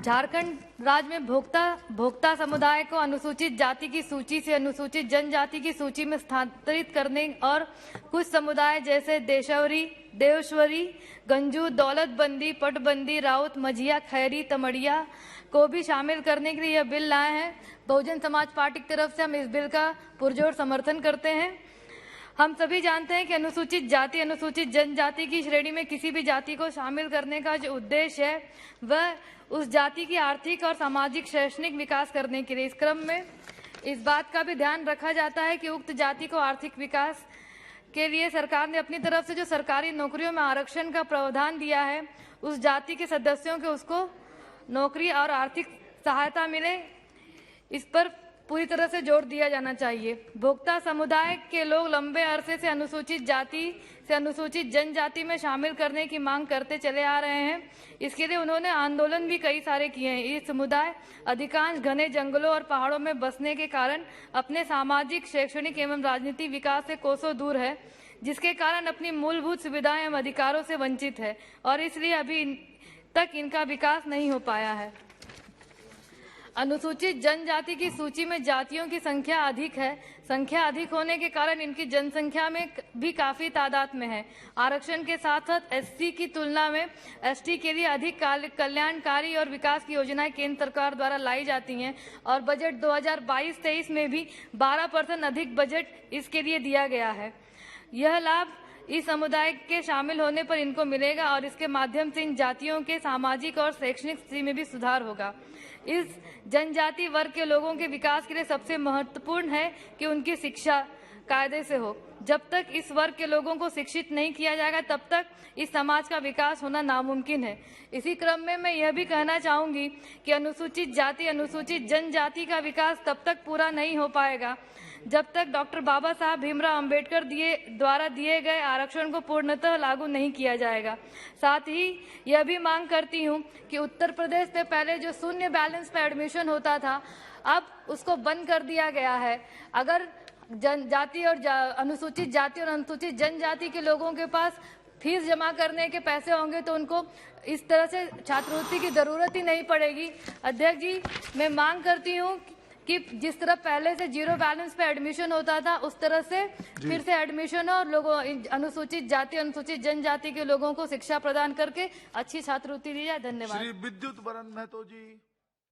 झारखंड राज्य में भोक्ता समुदाय को अनुसूचित जाति की सूची से अनुसूचित जनजाति की सूची में स्थानांतरित करने और कुछ समुदाय जैसे देवश्वरी, गंजू, दौलतबंदी, पटबंदी, राउत, मझिया, खैरी, तमड़िया को भी शामिल करने के लिए यह बिल लाए हैं। बहुजन समाज पार्टी की तरफ से हम इस बिल का पुरजोर समर्थन करते हैं। हम सभी जानते हैं कि अनुसूचित जाति अनुसूचित जनजाति की श्रेणी में किसी भी जाति को शामिल करने का जो उद्देश्य है वह उस जाति की आर्थिक और सामाजिक शैक्षणिक विकास करने के लिए इस क्रम में इस बात का भी ध्यान रखा जाता है कि उक्त जाति को आर्थिक विकास के लिए सरकार ने अपनी तरफ से जो सरकारी नौकरियों में आरक्षण का प्रावधान दिया है उस जाति के सदस्यों को उसको नौकरी और आर्थिक सहायता मिले, इस पर पूरी तरह से जोर दिया जाना चाहिए। भोक्ता समुदाय के लोग लंबे अरसे से अनुसूचित जाति से अनुसूचित जनजाति में शामिल करने की मांग करते चले आ रहे हैं। इसके लिए उन्होंने आंदोलन भी कई सारे किए हैं। ये समुदाय अधिकांश घने जंगलों और पहाड़ों में बसने के कारण अपने सामाजिक, शैक्षणिक एवं राजनीतिक विकास से कोसों दूर है, जिसके कारण अपनी मूलभूत सुविधाएं एवं अधिकारों से वंचित है और इसलिए अभी तक इनका विकास नहीं हो पाया है। अनुसूचित जनजाति की सूची में जातियों की संख्या अधिक है। संख्या अधिक होने के कारण इनकी जनसंख्या में भी काफी तादाद में है। आरक्षण के साथ साथ एससी की तुलना में एसटी के लिए अधिक कल्याणकारी और विकास की योजनाएं केंद्र सरकार द्वारा लाई जाती हैं और बजट 2022-23 में भी 12% अधिक बजट इसके लिए दिया गया है। यह लाभ इस समुदाय के शामिल होने पर इनको मिलेगा और इसके माध्यम से इन जातियों के सामाजिक और शैक्षणिक स्थिति में भी सुधार होगा। इस जनजाति वर्ग के लोगों के विकास के लिए सबसे महत्वपूर्ण है कि उनकी शिक्षा कायदे से हो। जब तक इस वर्ग के लोगों को शिक्षित नहीं किया जाएगा तब तक इस समाज का विकास होना नामुमकिन है। इसी क्रम में मैं यह भी कहना चाहूंगी कि अनुसूचित जाति अनुसूचित जनजाति का विकास तब तक पूरा नहीं हो पाएगा जब तक डॉक्टर बाबा साहब भीमराव अंबेडकर द्वारा दिए गए आरक्षण को पूर्णतः लागू नहीं किया जाएगा। साथ ही यह भी मांग करती हूं कि उत्तर प्रदेश में पहले जो शून्य बैलेंस पे एडमिशन होता था अब उसको बंद कर दिया गया है। अगर जनजाति और अनुसूचित जाति और अनुसूचित जनजाति के लोगों के पास फीस जमा करने के पैसे होंगे तो उनको इस तरह से छात्रवृत्ति की जरूरत ही नहीं पड़ेगी। अध्यक्ष जी, मैं मांग करती हूँ कि जिस तरह पहले से जीरो बैलेंस पे एडमिशन होता था उस तरह से फिर से एडमिशन हो और लोगों अनुसूचित जाति अनुसूचित जनजाति के लोगों को शिक्षा प्रदान करके अच्छी छात्रवृत्ति दी जाए। धन्यवाद। श्री विद्युत वरण महतो जी।